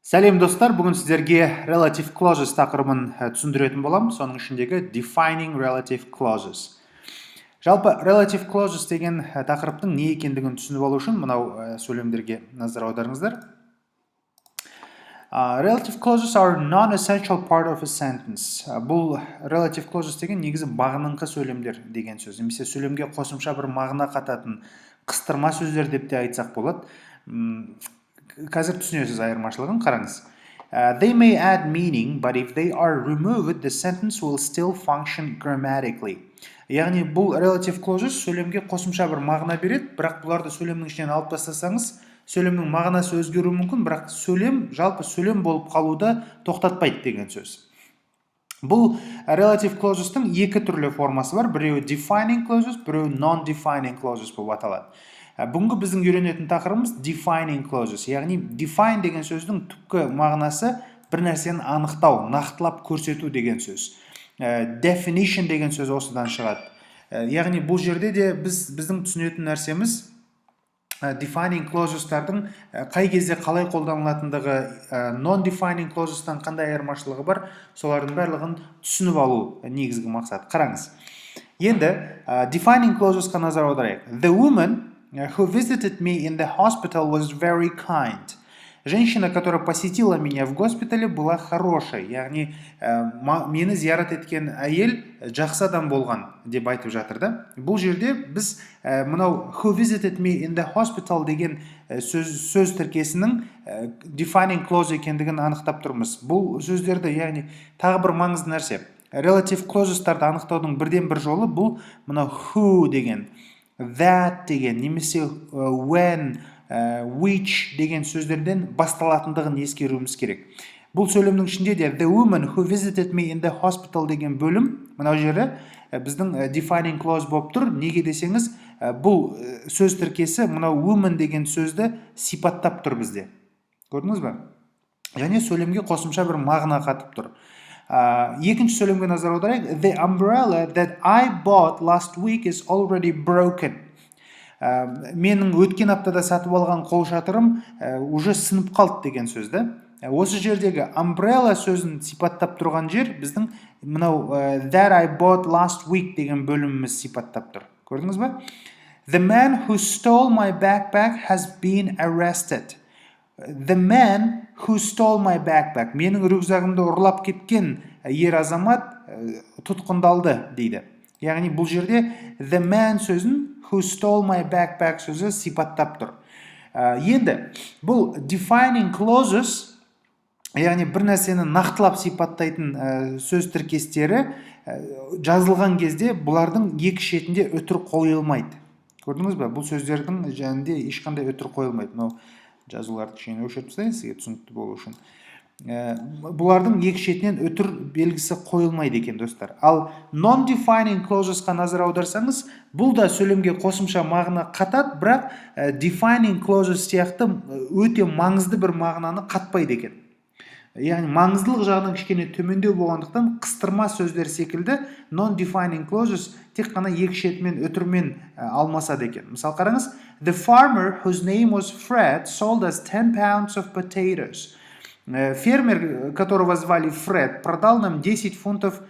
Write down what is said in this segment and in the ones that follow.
Сәлем достар, бүгін сіздерге relative clauses тақырыбын түсіндіретін болам, соның ішіндегі defining relative clauses. Жалпы relative clauses деген тақырыптың не екендігін түсініп алу үшін мынау сөйлемдерге назар аударыңыздар. Relative clauses are non-essential part of a sentence. Бұл relative clauses деген негізі бағыныңқы сөйлемдер деген сөз. Немесе сөйлемге қосымша бір мағына қататын қыстырма сөздер деп те айтсақ болады. Қазір түсінесіз айырмашылығын, қараңыз. They may add meaning, but if they are removed, the sentence will still function grammatically. Яғни бұл relative clauses сөйлемге қосымша бір мағына береді, бірақ бұларды сөйлемнің ішінен алып тастасаңыз, сөйлемнің мағынасы өзгеруі мүмкін, бірақ жалпы сөйлем болып қалуды тоқтатпайды деген сөз. Бұл relative clausestың екі түрлі формасы бар, біреуі defining clauses, біреуі non-defining clauses болып аталады. Бүгінгі біздің үйренетін тақырыбымыз defining clauses, яғни define деген сөздің түпкі мағынасы бір нәрсені анықтау, нақтылап көрсету деген сөз. Definition деген сөз осыдан шығады. Яғни бұл жерде де біздің түсінетін нәрсеміз defining clausestардың қай кезде қалай қолданылатындығы, non-defining clausestан қандай айырмашылығы бар, солардың барлығын түсініп алу негізгі мақсат. Қараңыз. Енді defining clausesқа назар аударайық. The woman who visited me in the hospital was very kind. Женщина, которая посетила меня в госпитале, была хорошей. Яғни, мені зиярат еткен әйел жақсы адам болған деп айтып жатыр да. Бұл жерде біз мынау who visited me in the hospital деген сөз тіркесінің defining clause екендігін анықтап тұрмыз. Бұл сөздерді, яғни тағы бір маңызды нәрсе. Relative clausestарды анықтаудың бірден бір жолы бұл мынау who деген, that деген, немесе when, which деген сөздерден басталатындығын ескеруіміз керек. Бұл сөйлемнің ішінде де the woman who visited me in the hospital деген бөлім, мынау жері біздің defining clause болып тұр. Неге десеңіз, бұл сөз тіркесі мынау woman деген сөзді сипаттап тұр бізде. Көрдіңіз бе? Және сөйлемге қосымша бір мағына қатып тұр. Екінші сөйлемге назар аударайық. The umbrella that I bought last week is already broken. Менің өткен аптада сатып алған қолшатырым уже сынып қалды деген сөзді. Осы жердегі umbrella сөзін сипаттап тұрған жер біздің мынау that I bought last week деген бөліміміз сипаттап тұр. Көрдіңіз бе? The man who stole my backpack has been arrested. The man who stole my backpack. Менің рюкзагымды ұрлап кеткен ер азамат тұтқындалды дейді. Яғни бұл жерде the man сөзін who stole my backpack сөзі сипаттап тұр. Енді бұл defining clauses, яғни бір нәрсені нақтылап сипаттайтын сөз тіркестері жазылған кезде бұлардың екі шетінде өтір қойылмайды. Көрдіңіз бе? Бұл сөздердің жәнінде ешқандай өтір қойылмайды. Мынау жазуларды кішкене өшіріп тастайын сізге түсінікті болу үшін. Бұлардың екі шетінен өтір белгісі қойылмайды екен, достар. Ал non-defining clausesқа назар аударсаңыз, бұл да сөйлемге қосымша мағына қатады, бірақ defining clauses сияқты өте маңызды бір мағынаны қатпайды екен. Яғни маңыздылық жағынан кішкене төмендеу болғандықтан қыстырма сөздер секілді non-defining clauses тек қана екі шетімен өтірмен алмасады екен. Мысал қараңыз, the farmer whose name was Fred sold us 10 pounds of potatoes. Фермер, которого звали Фред, продал нам 10 фунтов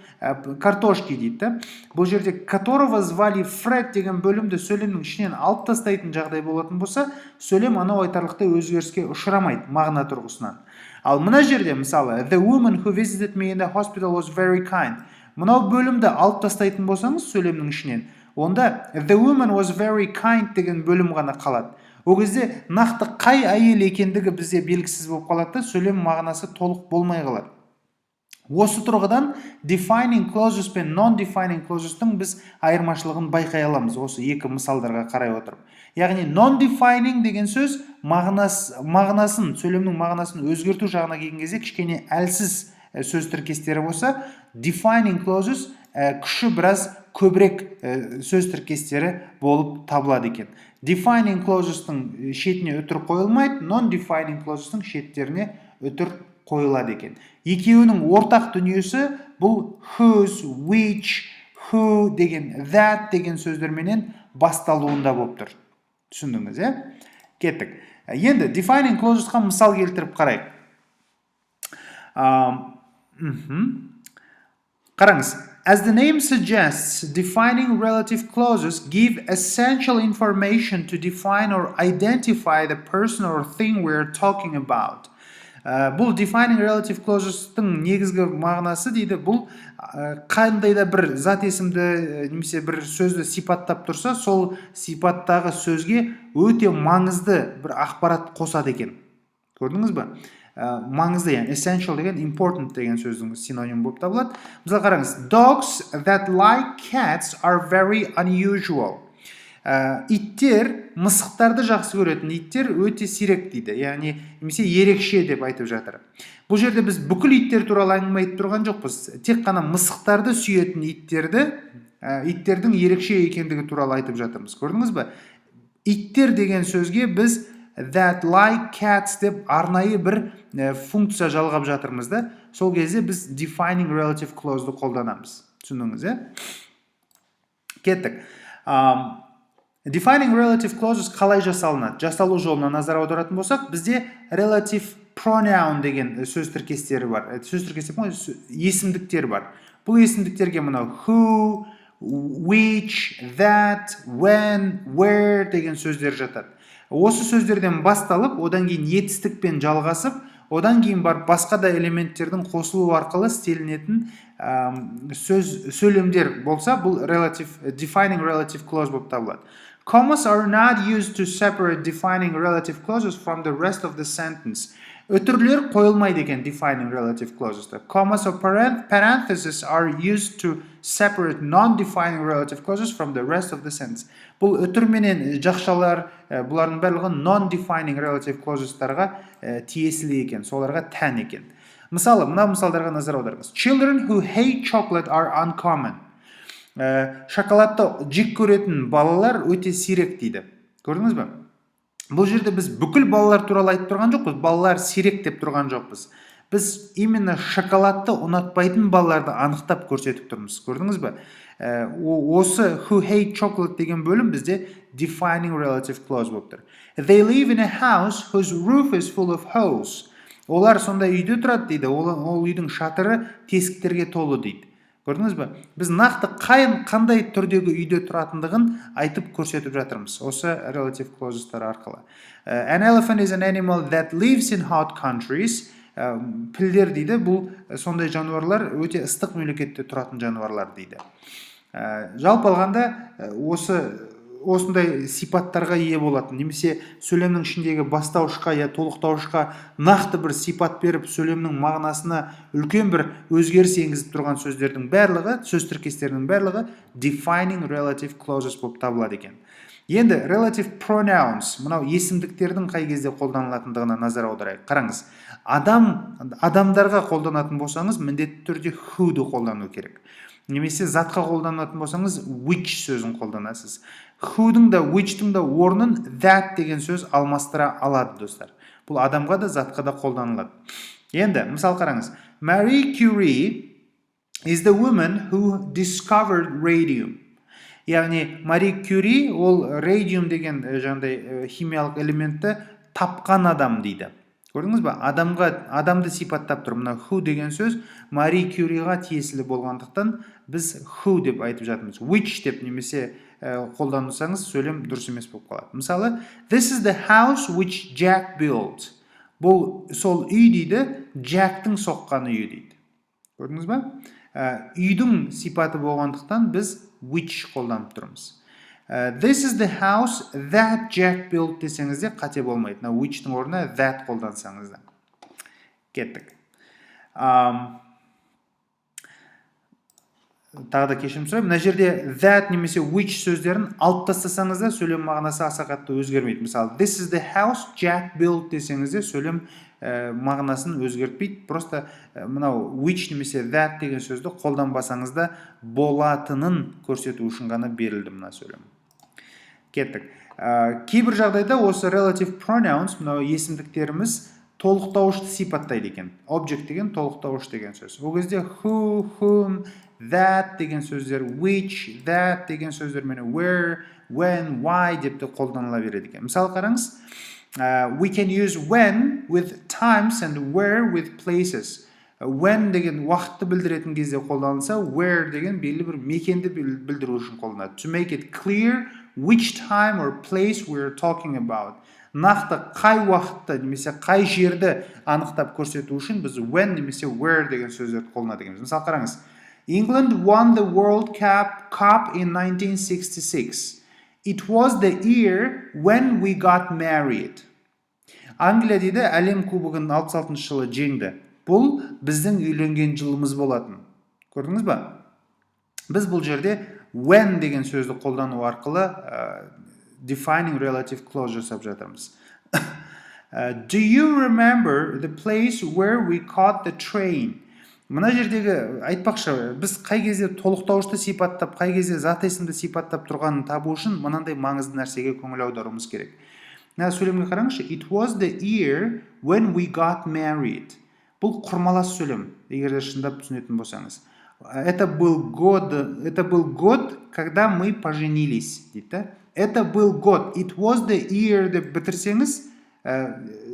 картошки дейді. Бұл жерде которого звали Фред деген бөлімді сөйлемнің ішінен алып тастайтын жағдай болатын болса, сөйлем анау айтарлықтай өзгеріске ұшырамайды мағына тұрғысынан. Ал мына жерде мысалы the woman who visited me in the hospital was very kind. Мынау бөлімді алып тастайтын болсаңыз сөйлемнің ішінен, онда the woman was very kind деген бөлім ғана қалады. Ол кезде нақты қай әйел екендігі бізде белгісіз болып қалады, сөйлем мағынасы толық болмай қалады. Осы тұрғыдан defining clauses пен non-defining clauses'тың біз айырмашылығын байқай аламыз осы екі мысалдарға қарай отырып. Яғни non-defining деген сөз мағынасын, сөйлемнің мағынасын өзгерту жағына келген кезде кішкене әлсіз сөз тіркестері болса, defining clauses күші біраз көбірек сөз тіркестері болып табылады екен. Defining clauses'тың шетіне өтір қойылмайды, non-defining clauses'тың шеттеріне өтір қойылады екен. Екеуінің ортақ дүниесі бұл whose, which, who деген, that деген сөздерменен басталуында болып тұр. Түсіндіңіз, е? Кеттік. Енді defining clauses'қа мысал келтіріп қарайық. Қараңыз. As the name suggests, defining relative clauses give essential information to define or identify the person or thing we're talking about. Бұл defining relative clauses'тың негізгі мағынасы дейді, бұл қандай да бір зат есімді немесе бір сөзді сипаттап тұрса, сол сипаттағы сөзге өте маңызды бір ақпарат қосады екен. Көрдіңіз бе? Маңызды, яғни essential деген important деген сөздің синоним болып табылады. Мысалы қараңыз, dogs that like cats are very unusual. Иттер, мысықтарды жақсы көретін иттер өте сирек дейді, яғни немесе ерекше деп айтып жатыр. Бұл жерде біз бүкіл иттер туралы әңгіме айтып тұрған жоқпыз, тек қана мысықтарды сүйетін иттердің ерекше екендігі туралы айтып жатырмыз. Көрдіңіз бе? Иттер деген сөзге біз that like cats деп арнайы бір функция жалғап жатырмыз да, сол кезде біз defining relative clause'ды қолданамыз. Түсіндіңіз, Кеттік. Defining relative clauses қалай жасалынады? Жасалу жолына назар аударатын болсақ, бізде relative pronoun деген сөз тіркестері бар. Сөз тіркестері есімдіктер бар. Бұл есімдіктерге мынау who, which, that, when, where деген сөздер жатады. Осы сөздерден басталып, одан кейін етістікпен жалғасып, одан кейін бар басқа да элементтердің қосылу арқылы істелінетін сөйлемдер болса, бұл defining relative clause болып табылады. Commas are not used to separate defining relative clauses from the rest of the sentence. Үтірлер қойылмайды екен defining relative clauses'та. Commas or parentheses are used to separate non-defining relative clauses from the rest of the sentence. Бұл үтір менен жақшалар, бұлардың барлығы non-defining relative clauses'тарға тиесілі екен, соларға тән екен. Мысалы, мына мысалдарға назар аударыңыз. Children who hate chocolate are uncommon. Шоколадты жек көретін балалар өте сирек дейді. Көрдіңіз бе? Бұл жерде біз бүкіл балалар туралы айтып тұрған жоқпыз, балалар сирек деп тұрған жоқпыз. Біз именно шоколадты ұнатпайтын балаларды анықтап көрсетіп тұрмыз. Көрдіңіз бе? Осы who hate chocolate деген бөлім бізде defining relative clause болып тұр. They live in a house whose roof is full of holes. Олар сондай үйде тұрады дейді, ол үйдің шатыры тесіктерге толы дейді. Көрдіңіз бе? Біз нақты қандай түрдегі үйде тұратындығын айтып көрсетіп жатырмыз. Осы relative clauses'тар арқылы. An elephant is an animal that lives in hot countries. Пілдер дейді, бұл сондай жануарлар өте ыстық мемлекетте тұратын жануарлар дейді. Жалпы алғанда осындай сипаттарға ие болатын, немесе сөйлемнің ішіндегі бастауышқа я толықтауышқа нақты бір сипат беріп, сөйлемнің мағынасына үлкен бір өзгеріс енгізіп тұрған сөздердің барлығы, сөз тіркестерінің барлығы defining relative clauses болып табылады екен. Енді relative pronouns, мынау есімдіктердің қай кезде қолданылатындығына назар аударайық. Қараңыз, адамдарға қолданатын болсаңыз, міндетті түрде who'ды қолдану керек. Немесе затқа қолданатын болсаңыз, which сөзін қолданасыз. Who'дың да, which'тің да орнын that деген сөз алмастыра алады, достар. Бұл адамға да, затқа да қолданылады. Енді, мысал қараңыз. Marie Curie is the woman who discovered radium. Яғни, Marie Curie, ол радиум деген химиялық элементті тапқан адам дейді. Көрдіңіз ба? Адамды сипаттап тұр. Мына who деген сөз Marie Curie'ға тиесілі болғандықтан біз who деп айтып жатырмыз. Which деп немесе қолданылсаңыз сөйлем дұрыс емес болып қалады. Мысалы, this is the house which Jack built. Бұл сол үй дейді, Jack'тың соққан үйі дейді. Көрдіңіз ба? Үйдің сипаты болғандықтан біз which қолданып тұрмыз. This is the house that Jack built десеңізде қате болмайды. Which-тің орнына that қолдансаңызда. Кеттік. Тағы да кешірім сұраймын. Мына жерде that немесе which сөздерін алып тастасаңызда сөйлем мағынасы аса қатты өзгермейді. Мысалы, this is the house Jack built десеңізде сөйлем мағынасын өзгертпейді. Просто мынау which немесе that деген сөзді қолданбасаңызда болатынын көрсету үшін ғана берілді мына сөйлем. Кеттік. Кейбір жағдайда осы relative pronouns, мынау есімдіктеріміз толықтауышты сипаттайды екен. Object деген толықтауыш деген сөз. Ол кезде who, whom, that деген сөздер, which, that деген сөздер мені where, when, why деп те қолданыла береді екен. Мысалы қараңыз, we can use when with times and where with places. When деген уақытты білдіретін кезде қолданылса, where деген белгілі бір мекенді білдіру үшін қолданады. To make it clear which time or place we are talking about. Нақты қай уақытты немесе қай жерді анықтап көрсету үшін біз when немесе where деген сөздерді қолданады екенбіз. Мысалы қараңыз. England won the World Cup in 1966. It was the year when we got married. Англия дейді әлем кубогын 66 жылы жеңді. Бұл біздің үйленген жылымыз болатын. Көрдіңіз ба? Біз бұл жерде when деген сөзді қолдану арқылы defining relative clause жасап жатырмыз. Do you remember the place where we caught the train? Мына жердегі айтпақшы, біз қай кезде толықтауышты сипаттап, қай кезде зат есімді сипаттап тұрғанын табу үшін мынандай маңызды нәрсеге көңіл аударуымыз керек. Мына сөйлемге қараңызшы. It was the year when we got married. Бұл құрмалас сөйлем, егер де шындап түсінетін болсаңыз. Это был год, когда мы поженились, дейді. Это был год. It was the year деп бітірсеңіз,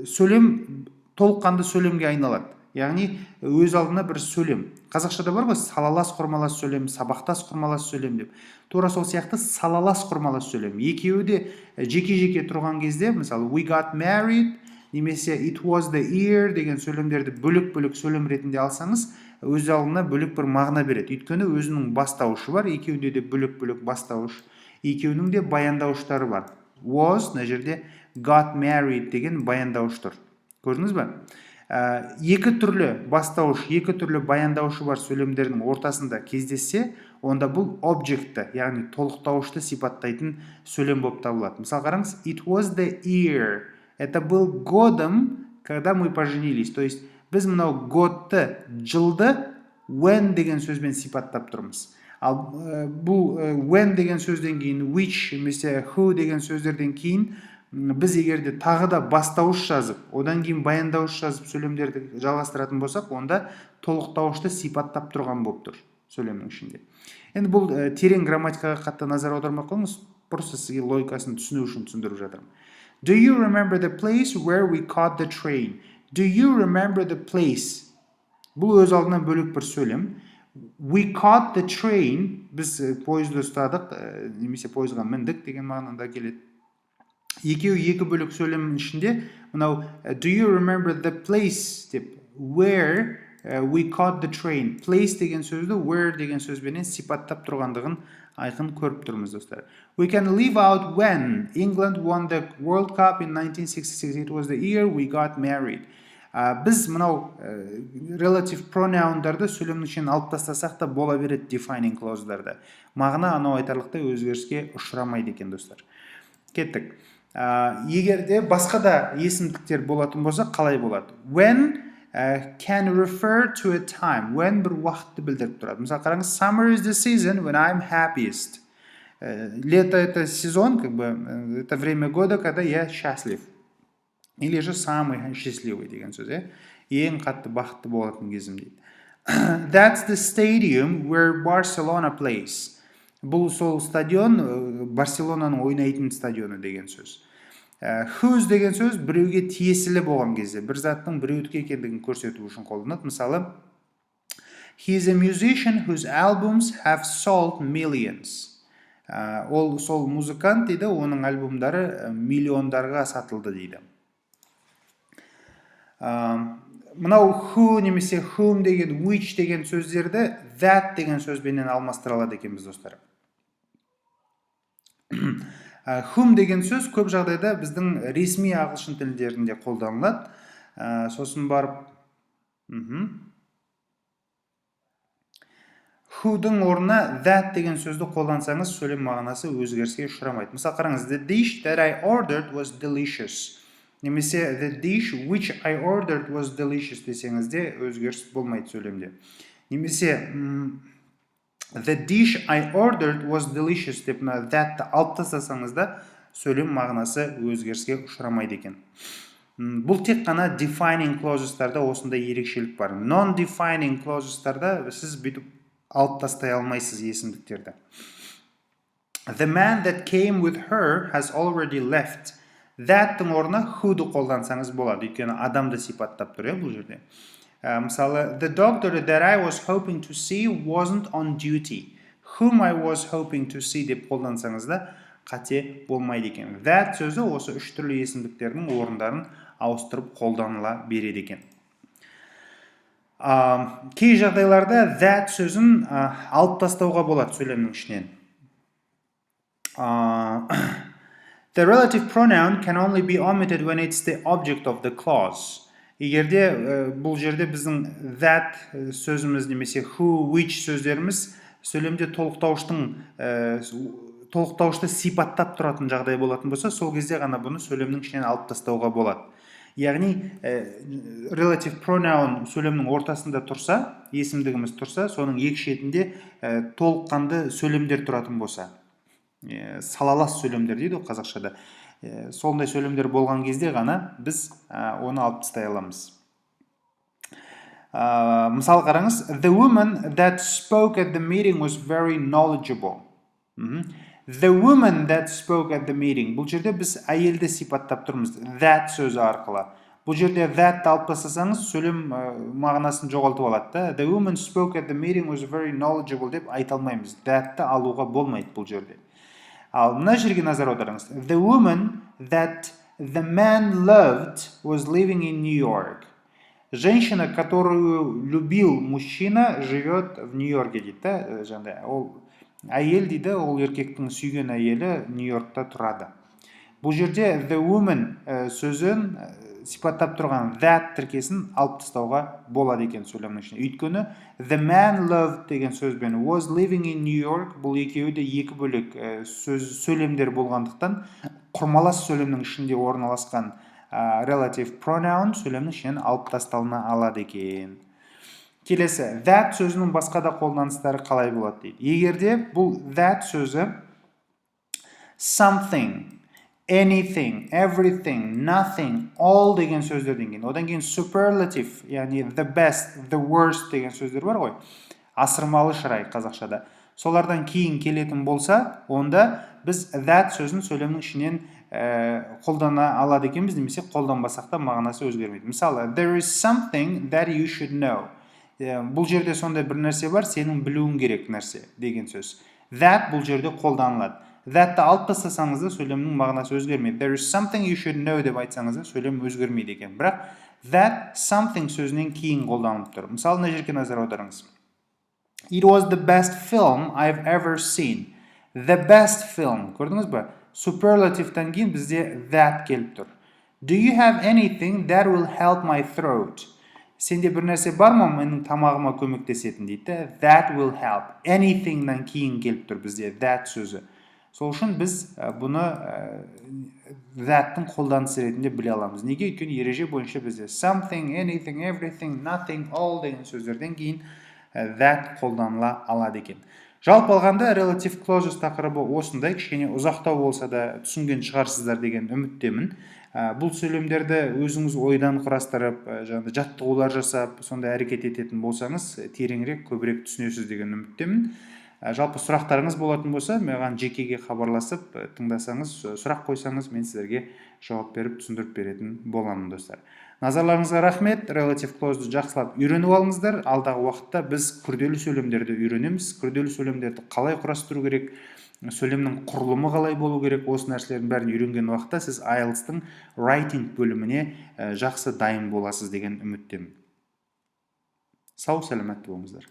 сөйлем толыққанды сөйлемге айналады. Яғни өз алдына бір сөйлем. Қазақшада бар ғой, салалас құрмалас сөйлем, сабақтас құрмалас сөйлем деп. Тура сол сияқты салалас құрмалас сөйлем. Екеуі де жеке-жеке тұрған кезде, мысалы we got married немесе it was the year деген сөйлемдерді бөлек-бөлек сөйлем ретінде алсаңыз, өз алдына бөлек бір мағына береді. Өйткені өзінің бастауышы бар, екеуінде де бөлек-бөлек бастауыш, екеуінің де баяндауыштары бар. Was, мына жерде got married деген баяндауыш тұр. Көрдіңіз ба? Екі түрлі бастауыш, екі түрлі баяндауышы бар сөйлемдердің ортасында кездессе, онда бұл объектті, яғни толықтауышты сипаттайтын сөйлем болып табылады. Мысалы қараңыз, it was the year. Это был годом, когда мы поженились. То есть, біз мынау годты, жылды when деген сөзбен сипаттап тұрмыз. Ал бұл when деген сөзден кейін which, немесе who деген сөздерден кейін біз егерде тағы да бастауыш жазып, одан кейін баяндауыш жазып сөйлемдерді жалғастыратын болсақ, онда толықтауышты сипаттап тұрған болып тұр сөйлемнің ішінде. Енді бұл терең грамматикаға қатты назар аудармай қойыңыз, просто сізге логикасын түсіну үшін түсіндіріп жатырмын. Do you remember the place where we caught the train? Do you remember the place? Бұл өз алдынан бөлек бір сөйлем. We caught the train, біз пойызды ұстадық, немесе пойызға міндік деген мағынада келеді. Екеуі екі бөлек сөйлемнің ішінде, мынау do you remember the place деп, where we caught the train. Place деген сөзді where деген сөзбенен сипаттап тұрғандығын айқын көріп тұрмыз, достар. We can leave out when England won the World Cup in 1966. It was the year we got married. Біз мынау relative pronoundарды сөйлемнің ішінен алып тастасақ та бола береді defining clause'дарды. Мағына анау айтарлықтай өзгеріске ұшырамайды екен, достар. Кеттік. Егерде басқа да есімдіктер болатын болса, қалай болады? When can refer to a time. When бір уақытты білдіріп тұрады. Мысалы қараңыз, summer is the season when I'm happiest. Лето это сезон, это время года, когда я счастлив. Или же самый счастливый деген сөз, ең қатты бақытты болатын кезім дейді. That's the stadium where Barcelona plays. Бұл сол стадион, Барселонаның ойнайтын стадионы деген сөз. Whose деген сөз біреуге тиесілі болған кезде, бір заттың біреудікі екендігін көрсету үшін қолданады. Мысалы, he is a musician whose albums have sold millions. Ол сол музыкант дейді, оның альбомдары миллиондарға сатылды дейді. Мынау who немесе whom деген, which деген сөздерді that деген сөзбенен алмастыра алады екенбіз, достар. Whom деген сөз көп жағдайда біздің ресми ағылшын тілдерінде қолданылады. Сосын барып who'дың орнына that деген сөзді қолдансаңыз, сөйлем мағынасы өзгеріске ұшырамайды. Мысалы қараңыз, the dish that I ordered was delicious. Немесе the dish which I ordered was delicious десеңізде өзгеріс болмайды сөйлемде. Немесе the dish I ordered was delicious деп that алып тастасаңызда сөйлем мағынасы өзгеріске ұшырамайды екен. Бұл тек қана defining clauses'тарда осындай ерекшелік бар. Non-defining clauses'тарда сіз бүйтіп алып тастай алмайсыз есімдіктерді. The man that came with her has already left. That'тың орнына who'ды қолдансаңыз болады. Өйткені адамды сипаттап тұр, бұл жерде. Мысалы, the doctor that I was hoping to see wasn't on duty. Whom I was hoping to see деп қолдансаңыз да қате болмайды екен. That сөзі осы үш түрлі есімдіктердің орындарын ауыстырып қолданыла береді екен. Кей жағдайларда that сөзін алып тастауға болады сөйлемнің ішінен. The relative pronoun can only be omitted when it's the object of the clause. Егерде бұл жерде біздің that сөзіміз немесе who, which сөздеріміз сөйлемде толықтауышты сипаттап тұратын жағдай болатын болса, сол кезде ғана бұны сөйлемнің ішінен алып тастауға болады. Яғни relative pronoun сөйлемнің ортасында тұрса, есімдігіміз тұрса, соның екі шетінде толыққанды сөйлемдер тұратын болса, салалас сөйлемдер дейді қазақшада. Сондай сөйлемдер болған кезде ғана біз оны алып тастай аламыз. Мысал қараңыз, the woman that spoke at the meeting was very knowledgeable. The woman that spoke at the meeting. Бұл жерде біз әйелді сипаттап тұрмыз. That сөзі арқылы. Бұл жерде that алып тастасаңыз, сөйлем мағынасын жоғалтып алады. The woman spoke at the meeting was very knowledgeable деп айта алмаймыз. That'ты алуға болмайды бұл жерде. Ал мына жерге назар аударыңыз. The woman that the man loved was living in New York. Женщина, которую любил мужчина, живет в Нью-Йорке дейді. Ол әйел дейді, ол еркектің сүйген әйелі Нью-Йоркта тұрады. Бұл жерде the woman сөзін сипаттап тұрған that тіркесін алып тастауға болады екен сөйлемнің ішіне. Өйткені the man loved деген сөзбен was living in New York бұл екеуі де екі бөлек сөйлемдер болғандықтан құрмалас сөйлемнің ішінде орналасқан relative pronoun сөйлемнің ішінен алып тасталына алады екен. Келесі, that сөзінің басқа да қолданыстары қалай болады дейді. Егерде бұл that сөзі something, anything, everything, nothing, all деген сөздерден кейін. Одан кейін superlative, яғни the best, the worst деген сөздер бар ғой. Асырмалы шырай қазақшада. Солардан кейін келетін болса, онда біз that сөзін сөйлемнің ішінен қолдана алады екенбіз, немесе қолданбасақ та мағынасы өзгермейді. Мысалы, there is something that you should know. Бұл жерде сондай бір нәрсе бар, сенің білуің керек нәрсе деген сөз. That бұл жерде қолданылады. That'ты алып тастасаңыз да сөйлемнің мағынасы өзгермейді. There is something you should know деп айтсаңыз да сөйлем өзгермейді екен. Бірақ that something сөзінен кейін қолданылып тұр. Мысалы, мына жерге назар аударыңыз. It was the best film I've ever seen. The best film. Көрдіңіз бе? Superlative'тан кейін бізде that келіп тұр. Do you have anything that will help my throat? Сенде бір нәрсе бар ма, менің тамағыма көмектесетін дейді. That will help. Anything'нан кейін келіп тұр бізде that сөзі. Сол үшін біз бұны that'тың қолданысы ретінде біле аламыз. Неге? Өйткені ереже бойынша бізде something, anything, everything, nothing, all деген сөздерден кейін that қолданыла алады екен. Жалпы алғанда relative clauses тақырыбы осындай, кішкене ұзақтау болса да түсінген шығарсыздар деген үміттемін. Бұл сөйлемдерді өзіңіз ойдан құрастырып, жаттығулар жасап, сондай әрекет ететін болсаңыз, тереңірек, көбірек түсінесіз деген үміттемін. Жалпы сұрақтарыңыз болатын болса, маған жекеге хабарласып, тыңдасаңыз, сұрақ қойсаңыз, мен сіздерге жауап беріп, түсіндіріп беретін боламын, достар. Назарларыңызға рахмет. Relative clause'ды жақсылап үйреніп алыңыздар. Алдағы уақытта біз күрделі сөйлемдерді үйренеміз. Күрделі сөйлемдерді қалай құрастыру керек, сөйлемнің құрылымы қалай болу керек, осы нәрселердің бәрін үйренген уақытта сіз IELTS-тың writing бөліміне жақсы дайын боласыз деген үміттемін. Сау, сәлемет болыңыздар.